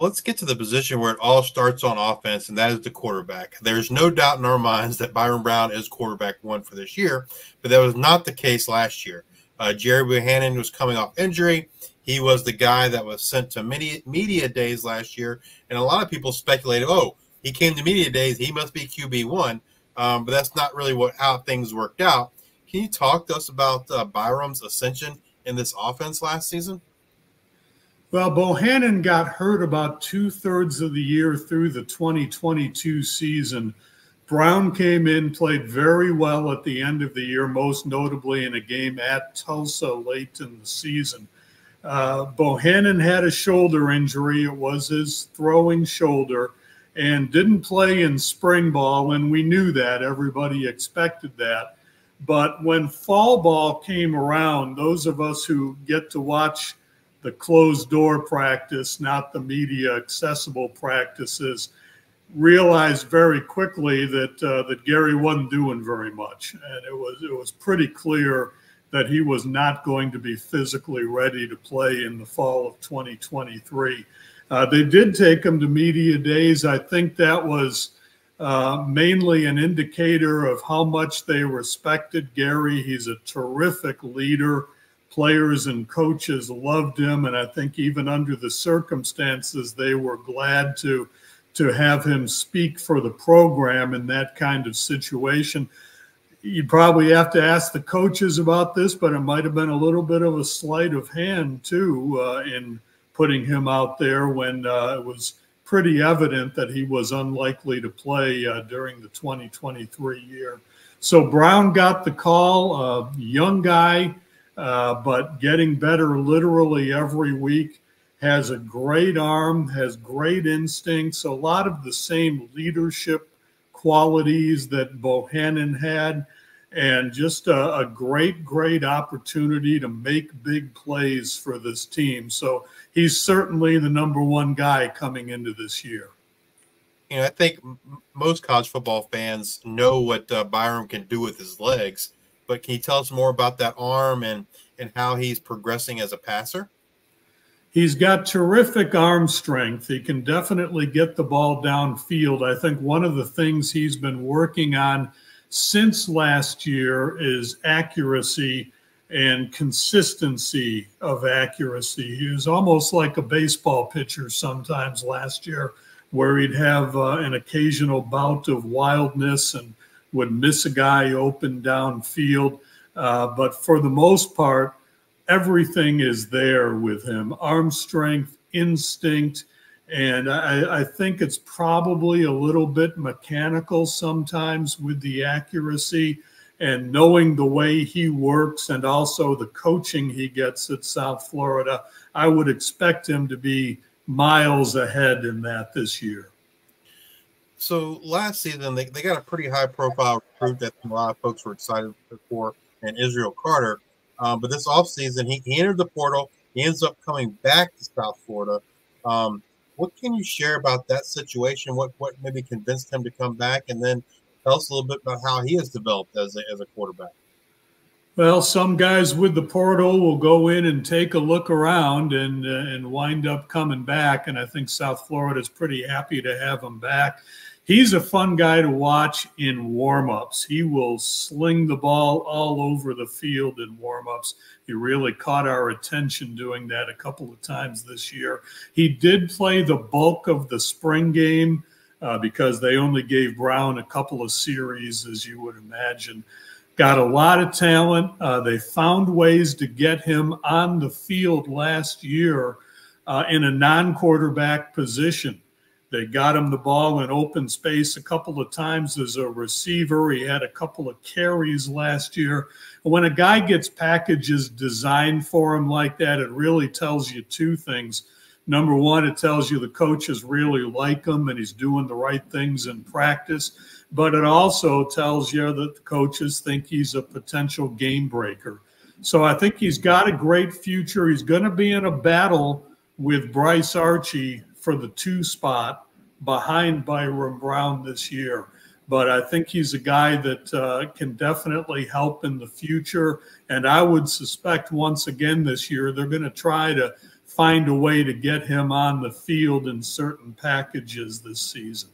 let's get to the position where it all starts on offense, and that is the quarterback. There's no doubt in our minds that Byron Brown is quarterback one for this year, but that was not the case last year. Jerry Bohannon was coming off injury. He was the guy that was sent to media days last year, and a lot of people speculated, oh, he came to media days, he must be QB1, but that's not really how things worked out. Can you talk to us about Byram's ascension in this offense last season? Well, Bohannon got hurt about 2/3 of the year through the 2022 season. Brown came in, played very well at the end of the year, most notably in a game at Tulsa late in the season. Bohannon had a shoulder injury. It was his throwing shoulder, and didn't play in spring ball, and we knew that. Everybody expected that. But when fall ball came around, those of us who get to watch the closed door practice, not the media accessible practices, realized very quickly that Gary wasn't doing very much, and it was pretty clear that he was not going to be physically ready to play in the fall of 2023. They did take him to media days. I think that was mainly an indicator of how much they respected Gary. He's a terrific leader. Players and coaches loved him, and I think even under the circumstances, they were glad to have him speak for the program in that kind of situation. You'd probably have to ask the coaches about this, but it might have been a little bit of a sleight of hand, too, in putting him out there when it was pretty evident that he was unlikely to play during the 2023 year. So Brown got the call, young guy, but getting better literally every week, has a great arm, has great instincts, a lot of the same leadership qualities that Bohannon had, and just a great opportunity to make big plays for this team. So he's certainly the #1 guy coming into this year. You know, I think most college football fans know what Byram can do with his legs, but can you tell us more about that arm and how he's progressing as a passer? He's got terrific arm strength. He can definitely get the ball downfield. I think one of the things he's been working on since last year is accuracy and consistency of accuracy. He was almost like a baseball pitcher sometimes last year, where he'd have an occasional bout of wildness and would miss a guy open downfield. But for the most part, everything is there with him. Arm strength, instinct, and I think it's probably a little bit mechanical sometimes with the accuracy, and knowing the way he works and also the coaching he gets at South Florida, I would expect him to be miles ahead in that this year. So last season, they got a pretty high-profile recruit that a lot of folks were excited for, and Israel Carter. But this offseason, he entered the portal. He ends up coming back to South Florida. What can you share about that situation? What maybe convinced him to come back? And then tell us a little bit about how he has developed as a quarterback. Well, some guys with the portal will go in and take a look around and wind up coming back. And I think South Florida is pretty happy to have him back. He's a fun guy to watch in warm-ups. He will sling the ball all over the field in warm-ups. He really caught our attention doing that a couple of times this year. He did play the bulk of the spring game because they only gave Brown a couple of series, as you would imagine. Got a lot of talent. They found ways to get him on the field last year in a non-quarterback position. They got him the ball in open space a couple of times as a receiver. He had a couple of carries last year. When a guy gets packages designed for him like that, it really tells you two things. Number one, it tells you the coaches really like him and he's doing the right things in practice. But it also tells you that the coaches think he's a potential game breaker. So I think he's got a great future. He's going to be in a battle with Bryce Archie for the 2 spot behind Byram Brown this year. But I think he's a guy that can definitely help in the future. And I would suspect once again this year, they're going to try to find a way to get him on the field in certain packages this season.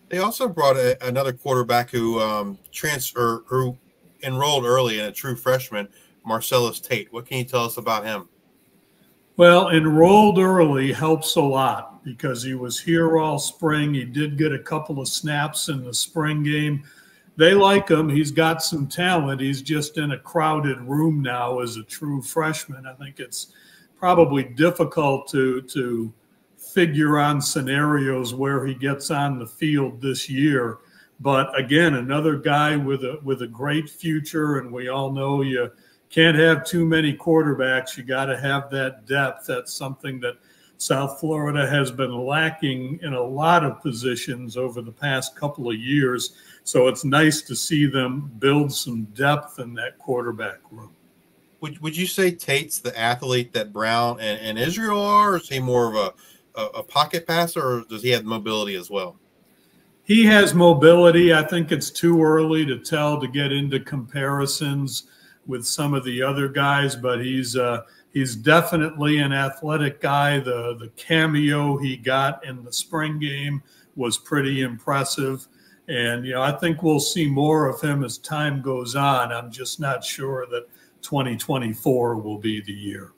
They also brought another quarterback who who enrolled early, in a true freshman, Marcellus Tate. What can you tell us about him? Well, enrolled early helps a lot because he was here all spring. He did get a couple of snaps in the spring game. They like him. He's got some talent. He's just in a crowded room now as a true freshman. I think it's probably difficult to figure on scenarios where he gets on the field this year. But again, another guy with a great future, and we all know you can't have too many quarterbacks. You got to have that depth. That's something that South Florida has been lacking in a lot of positions over the past couple of years. So it's nice to see them build some depth in that quarterback room. Would you say Tate's the athlete that Brown and Israel are, or is he more of a pocket passer, or does he have mobility as well? He has mobility. I think it's too early to tell to get into comparisons with some of the other guys, but he's definitely an athletic guy. The cameo he got in the spring game was pretty impressive. And, I think we'll see more of him as time goes on. I'm just not sure that 2024 will be the year.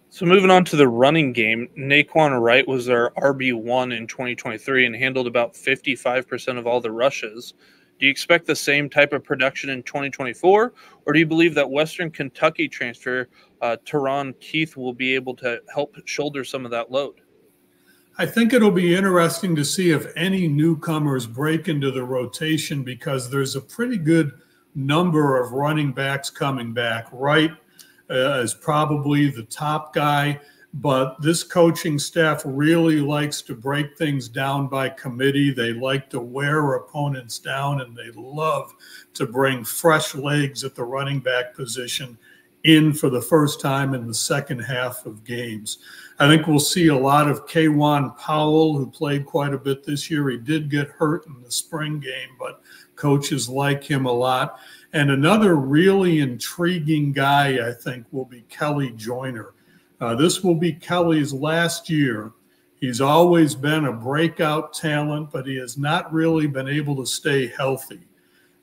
So moving on to the running game, Naquan Wright was our RB1 in 2023 and handled about 55% of all the rushes. Do you expect the same type of production in 2024, or do you believe that Western Kentucky transfer Teron Keith will be able to help shoulder some of that load? I think it'll be interesting to see if any newcomers break into the rotation, because there's a pretty good number of running backs coming back. Wright is probably the top guy, but this coaching staff really likes to break things down by committee. They like to wear opponents down, and they love to bring fresh legs at the running back position in for the first time in the second half of games. I think we'll see a lot of K'Wan Powell, who played quite a bit this year. He did get hurt in the spring game, but coaches like him a lot. And another really intriguing guy, I think, will be Kelly Joyner. This will be Kelly's last year. He's always been a breakout talent, but he has not really been able to stay healthy.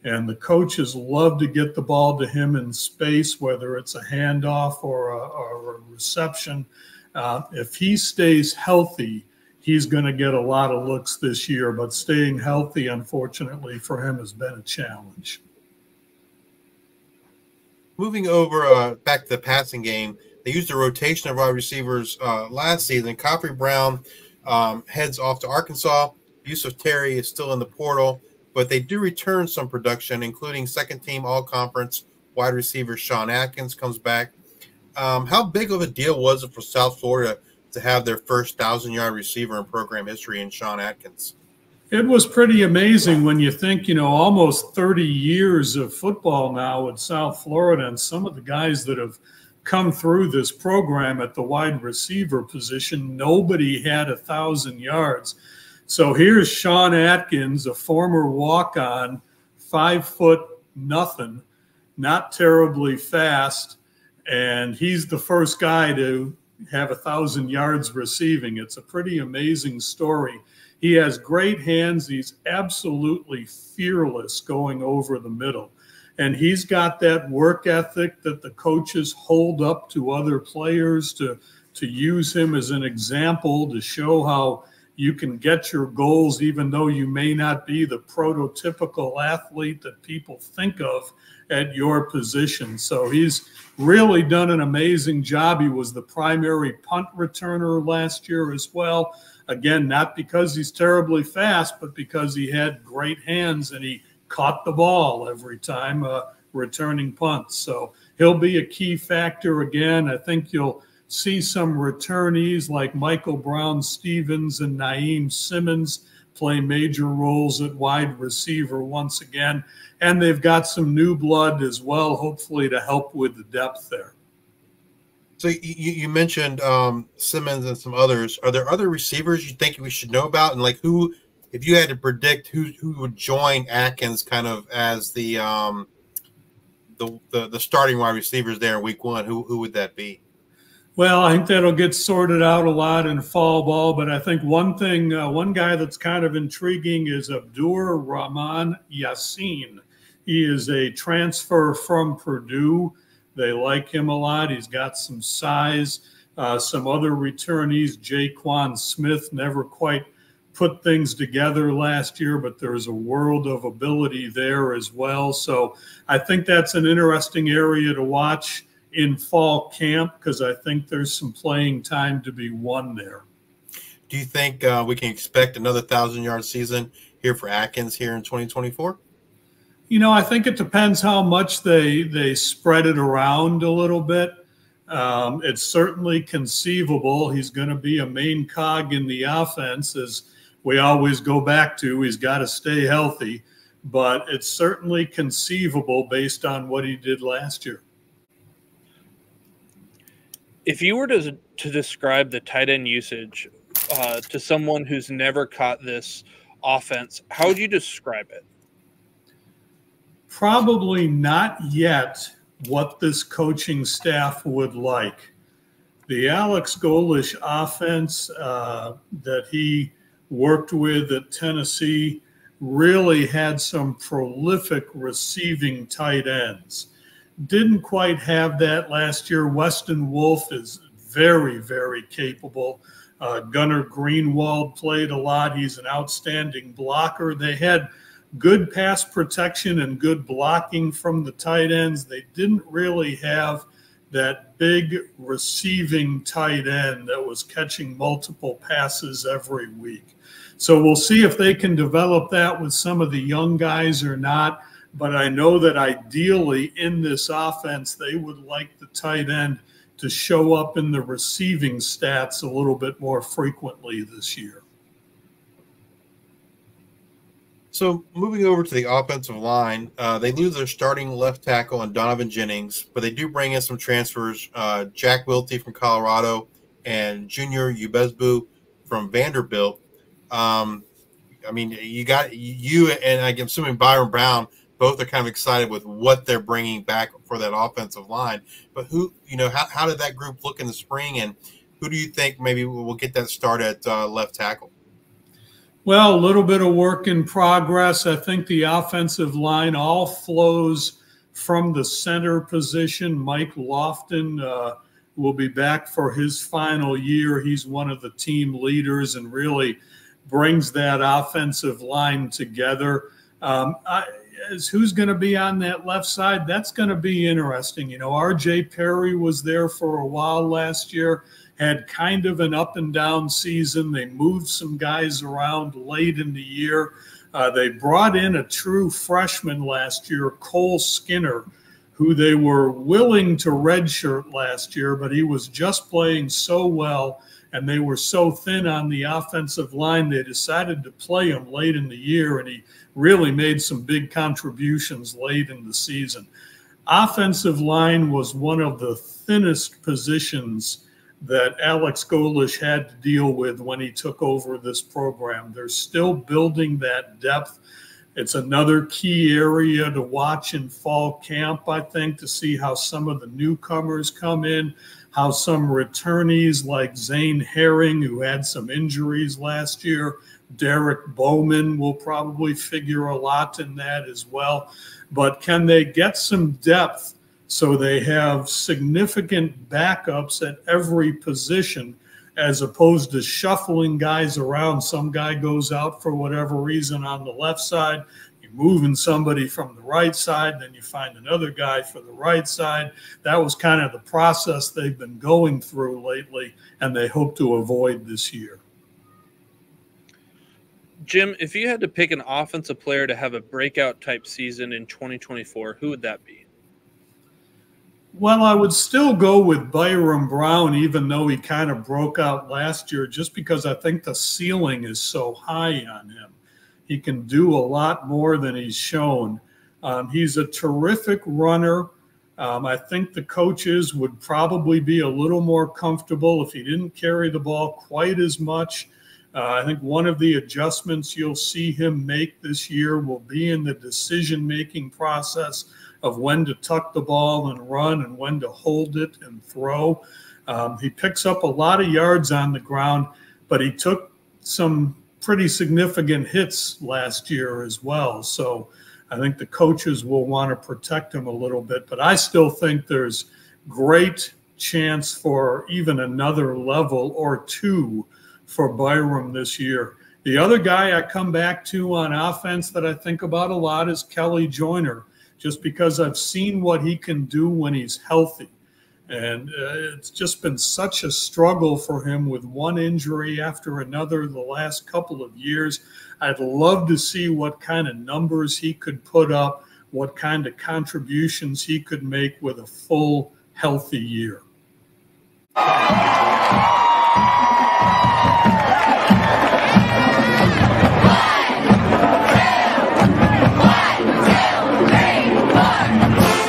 And the coaches love to get the ball to him in space, whether it's a handoff or a reception. If he stays healthy, he's going to get a lot of looks this year. But staying healthy, unfortunately, for him has been a challenge. Moving over back to the passing game, they used a rotation of wide receivers last season. Coffrey Brown heads off to Arkansas. Yusuf Terry is still in the portal, but they do return some production, including second-team all-conference wide receiver Sean Atkins comes back. How big of a deal was it for South Florida to have their first 1,000-yard receiver in program history in Sean Atkins? It was pretty amazing when you think, almost 30 years of football now at South Florida, and some of the guys that have come through this program at the wide receiver position, nobody had 1,000 yards. So here's Sean Atkins, a former walk-on, 5'0", not terribly fast, and he's the first guy to have 1,000 yards receiving. It's a pretty amazing story. He has great hands. He's absolutely fearless going over the middle. And he's got that work ethic that the coaches hold up to other players to use him as an example, to show how you can get your goals even though you may not be the prototypical athlete that people think of at your position. So he's really done an amazing job. He was the primary punt returner last year as well. Again, not because he's terribly fast, but because he had great hands and he caught the ball every time returning punts. So he'll be a key factor again. I think you'll see some returnees like Michael Brown-Stevens and Naeem Simmons play major roles at wide receiver once again. And they've got some new blood as well, hopefully to help with the depth there. So you mentioned Simmons and some others. Are there other receivers you think we should know about? And like who, if you had to predict who would join Atkins kind of as the starting wide receivers there in week one, who would that be? Well, I think that'll get sorted out a lot in fall ball, but I think one thing, one guy that's kind of intriguing is Abdur Rahman Yassin. He is a transfer from Purdue. They like him a lot. He's got some size. Some other returnees, Jaquan Smith, never quite put things together last year, but there's a world of ability there as well. So I think that's an interesting area to watch in fall camp, because I think there's some playing time to be won there. Do you think we can expect another 1,000-yard season here for Atkins here in 2024? You know, I think it depends how much they spread it around a little bit. It's certainly conceivable he's going to be a main cog in the offense, as we always go back to. He's got to stay healthy, but it's certainly conceivable based on what he did last year. If you were to describe the tight end usage to someone who's never caught this offense, how would you describe it? Probably not yet what this coaching staff would like. The Alex Golesh offense that he worked with at Tennessee really had some prolific receiving tight ends. Didn't quite have that last year. Weston Wolf is very, very capable. Gunnar Greenwald played a lot. He's an outstanding blocker. They had good pass protection and good blocking from the tight ends. They didn't really have that big receiving tight end that was catching multiple passes every week. So we'll see if they can develop that with some of the young guys or not. But I know that ideally in this offense, they would like the tight end to show up in the receiving stats a little bit more frequently this year. So moving over to the offensive line, they lose their starting left tackle and Donovan Jennings, but they do bring in some transfers, Jack Wiltie from Colorado and Junior Ubezbu from Vanderbilt. I mean, you got you and I'm assuming Byron Brown, both are kind of excited with what they're bringing back for that offensive line. But who, how did that group look in the spring, and who do you think maybe will get that start at left tackle? Well, a little bit of work in progress. I think the offensive line all flows from the center position. Mike Lofton will be back for his final year. He's one of the team leaders and really brings that offensive line together. Who's going to be on that left side? That's going to be interesting. R.J. Perry was there for a while last year, had kind of an up and down season. They moved some guys around late in the year. They brought in a true freshman last year, Cole Skinner, who they were willing to redshirt last year, but he was just playing so well, and they were so thin on the offensive line, they decided to play him late in the year, and he really made some big contributions late in the season. Offensive line was one of the thinnest positions that Alex Golesh had to deal with when he took over this program. They're still building that depth. It's another key area to watch in fall camp, I think, to see how some of the newcomers come in, how some returnees like Zane Herring, who had some injuries last year, Derek Bowman will probably figure a lot in that as well. But can they get some depth so they have significant backups at every position, as opposed to shuffling guys around? Some guy goes out for whatever reason on the left side, you're moving somebody from the right side, then you find another guy for the right side. That was kind of the process they've been going through lately, and they hope to avoid this year. Jim, if you had to pick an offensive player to have a breakout type season in 2024, who would that be? Well, I would still go with Byron Brown, even though he kind of broke out last year, just because I think the ceiling is so high on him. He can do a lot more than he's shown. He's a terrific runner. I think the coaches would probably be a little more comfortable if he didn't carry the ball quite as much. I think one of the adjustments you'll see him make this year will be in the decision-making process of when to tuck the ball and run and when to hold it and throw. He picks up a lot of yards on the ground, but he took some pretty significant hits last year as well. So I think the coaches will want to protect him a little bit, but I still think there's great chance for even another level or two for Byram this year. The other guy I come back to on offense that I think about a lot is Kelly Joyner, just because I've seen what he can do when he's healthy. And it's just been such a struggle for him with one injury after another the last couple of years. I'd love to see what kind of numbers he could put up, what kind of contributions he could make with a full, healthy year. One, two, three, 1, 2, 3, 4.